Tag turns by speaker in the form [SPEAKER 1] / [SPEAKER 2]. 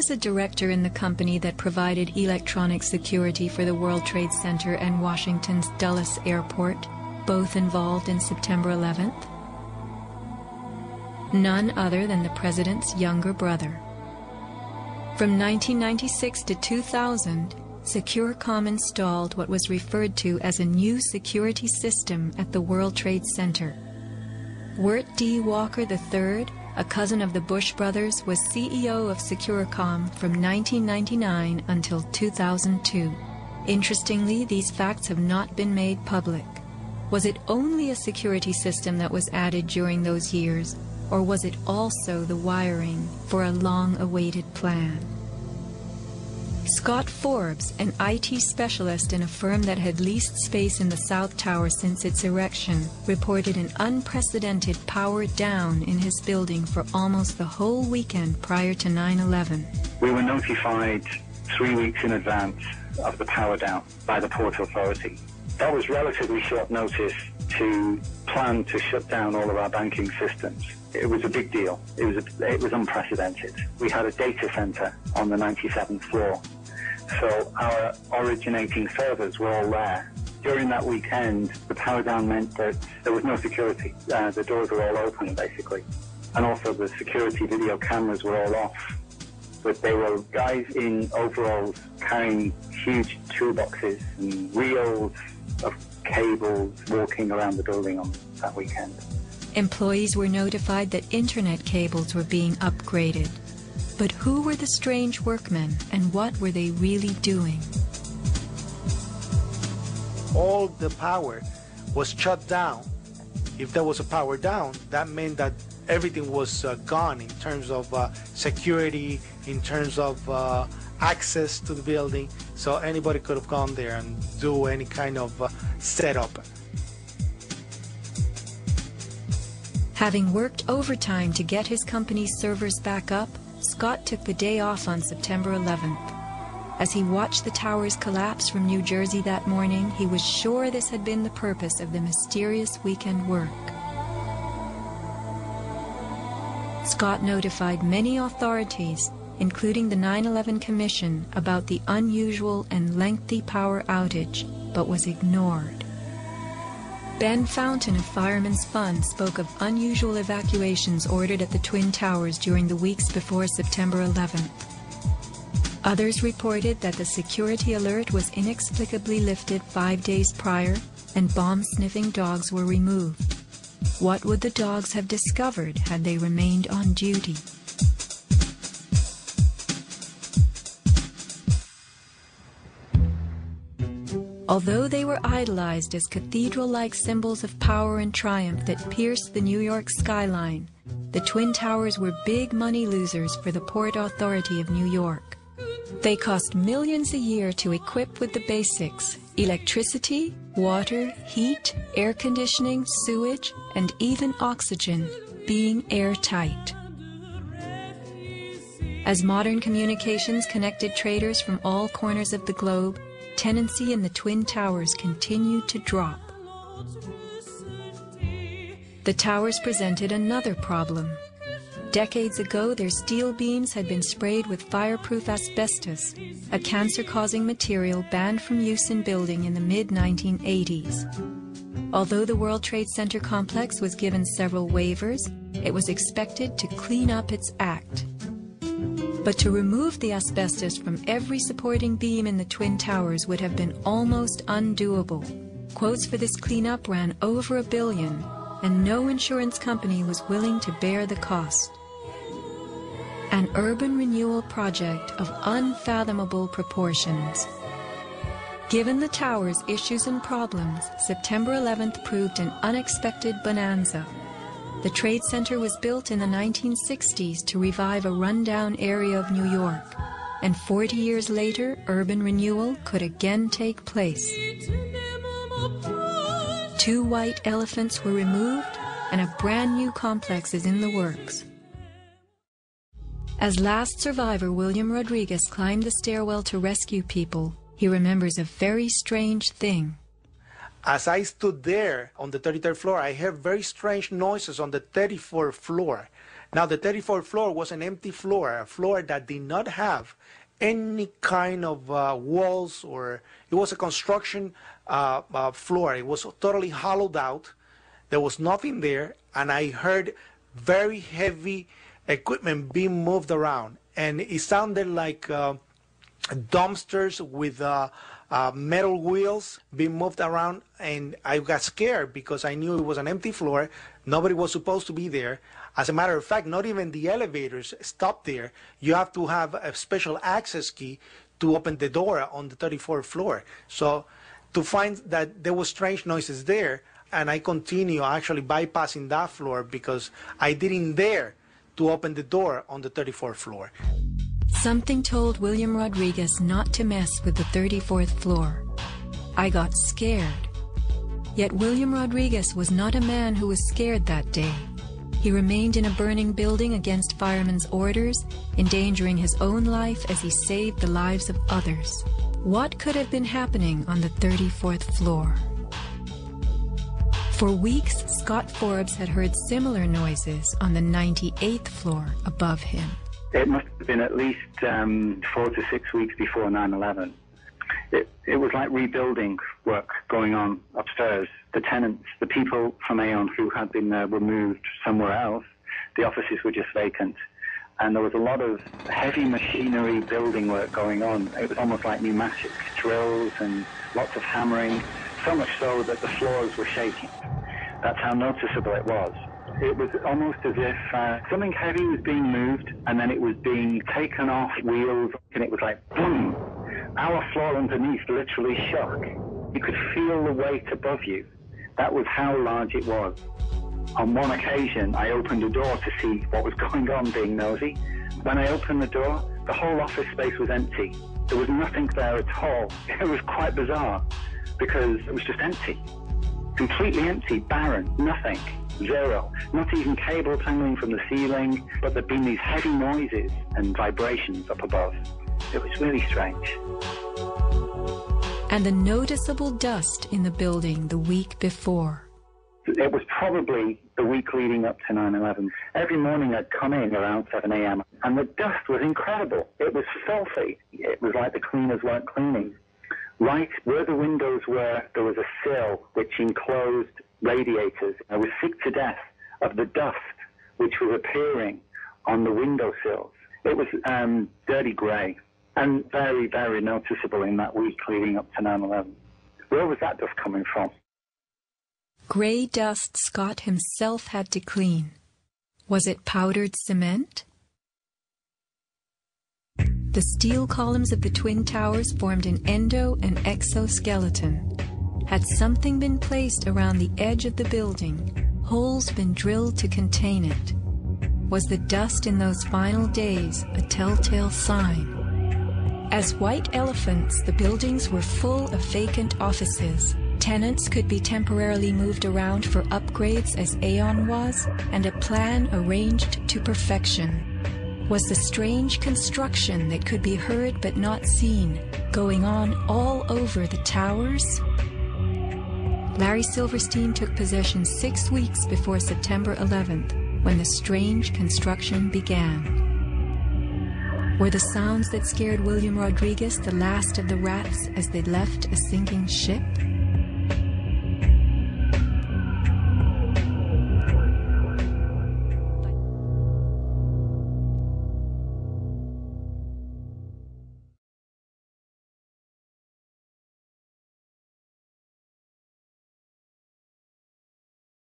[SPEAKER 1] was a director in the company that provided electronic security for the World Trade Center and Washington's Dulles Airport, both involved in September 11th? None other than the president's younger brother. From 1996 to 2000, Securacom installed what was referred to as a new security system at the World Trade Center. Wirt D. Walker III, a cousin of the Bush brothers, was CEO of Securacom from 1999 until 2002. Interestingly, these facts have not been made public. Was it only a security system that was added during those years, or was it also the wiring for a long-awaited plan? Scott Forbes, an IT specialist in a firm that had leased space in the South Tower since its erection, reported an unprecedented power down in his building for almost the whole weekend prior to 9/11.
[SPEAKER 2] We were notified 3 weeks in advance of the power down by the Port Authority. That was relatively short notice to plan to shut down all of our banking systems. It was a big deal. It was unprecedented. We had a data center on the 97th floor, so our originating servers were all there. During that weekend, the power down meant that there was no security. The doors were all open, basically. And also the security video cameras were all off. But they were guys in overalls carrying huge toolboxes and reels of cables walking around the building on that weekend.
[SPEAKER 1] Employees were notified that internet cables were being upgraded. But who were the strange workmen, and what were they really doing?
[SPEAKER 3] All the power was shut down. If there was a power down, that meant that everything was gone in terms of security, in terms of access to the building, so anybody could have gone there and do any kind of setup.
[SPEAKER 1] Having worked overtime to get his company's servers back up, Scott took the day off on September 11th. As he watched the towers collapse from New Jersey that morning, he was sure this had been the purpose of the mysterious weekend work. Scott notified many authorities, including the 9/11 Commission, about the unusual and lengthy power outage, but was ignored. Ben Fountain of Fireman's Fund spoke of unusual evacuations ordered at the Twin Towers during the weeks before September 11th. Others reported that the security alert was inexplicably lifted 5 days prior and bomb-sniffing dogs were removed. What would the dogs have discovered had they remained on duty? Although they were idolized as cathedral-like symbols of power and triumph that pierced the New York skyline, the Twin Towers were big money losers for the Port Authority of New York. They cost millions a year to equip with the basics: electricity, water, heat, air conditioning, sewage, and even oxygen, being airtight. As modern communications connected traders from all corners of the globe, tenancy in the Twin Towers continued to drop. The towers presented another problem. Decades ago, their steel beams had been sprayed with fireproof asbestos, a cancer-causing material banned from use in building in the mid-1980s. Although the World Trade Center complex was given several waivers, it was expected to clean up its act. But to remove the asbestos from every supporting beam in the Twin Towers would have been almost undoable. Quotes for this cleanup ran over $1 billion, and no insurance company was willing to bear the cost. An urban renewal project of unfathomable proportions. Given the tower's issues and problems, September 11th proved an unexpected bonanza. The Trade Center was built in the 1960s to revive a rundown area of New York, and 40 years later, urban renewal could again take place. 2 white elephants were removed, and a brand new complex is in the works. As last survivor William Rodriguez climbed the stairwell to rescue people, he remembers a very strange thing.
[SPEAKER 3] As I stood there on the 33rd floor, I heard very strange noises on the 34th floor. Now, the 34th floor was an empty floor, a floor that did not have any kind of walls, or it was a construction floor. It was totally hollowed out. There was nothing there, and I heard very heavy equipment being moved around, and it sounded like dumpsters with metal wheels being moved around, and I got scared because I knew it was an empty floor. Nobody was supposed to be there. As a matter of fact, not even the elevators stopped there. You have to have a special access key to open the door on the 34th floor. So to find that there were strange noises there, and I continue actually bypassing that floor because I didn't dare to open the door on the 34th floor.
[SPEAKER 1] Something told William Rodriguez not to mess with the 34th floor. I got scared. Yet William Rodriguez was not a man who was scared that day. He remained in a burning building against firemen's orders, endangering his own life as he saved the lives of others. What could have been happening on the 34th floor? For weeks, Scott Forbes had heard similar noises on the 98th floor above him.
[SPEAKER 2] It must have been at least 4 to 6 weeks before 9/11. It was like rebuilding work going on upstairs. The tenants, the people from Aon who had been there were moved somewhere else. The offices were just vacant. And there was a lot of heavy machinery building work going on. It was almost like pneumatic drills and lots of hammering, so much so that the floors were shaking. That's how noticeable it was. It was almost as if something heavy was being moved and then it was being taken off wheels, and it was like boom. Our floor underneath literally shook. You could feel the weight above you. That was how large it was. On one occasion, I opened a door to see what was going on, being nosy. When I opened the door, the whole office space was empty. There was nothing there at all. It was quite bizarre because it was just empty. Completely empty, barren, nothing, zero. Not even cables hanging from the ceiling, but there'd been these heavy noises and vibrations up above. It was really strange.
[SPEAKER 1] And the noticeable dust in the building the week before.
[SPEAKER 2] It was probably the week leading up to 9/11. Every morning I'd come in around 7 a.m. and the dust was incredible. It was filthy. It was like the cleaners weren't cleaning. Right where the windows were, there was a sill which enclosed radiators. I was sick to death of the dust which was appearing on the windowsills. It was dirty grey and very, very noticeable in that week leading up to 9/11. Where was that dust coming from?
[SPEAKER 1] Grey dust Scott himself had to clean. Was it powdered cement? The steel columns of the Twin Towers formed an endo and exoskeleton. Had something been placed around the edge of the building, holes been drilled to contain it? Was the dust in those final days a telltale sign? As white elephants, the buildings were full of vacant offices. Tenants could be temporarily moved around for upgrades as Aon was, and a plan arranged to perfection. Was the strange construction that could be heard but not seen going on all over the towers? Larry Silverstein took possession 6 weeks before September 11th, when the strange construction began. Were the sounds that scared William Rodriguez the last of the rats as they left a sinking ship?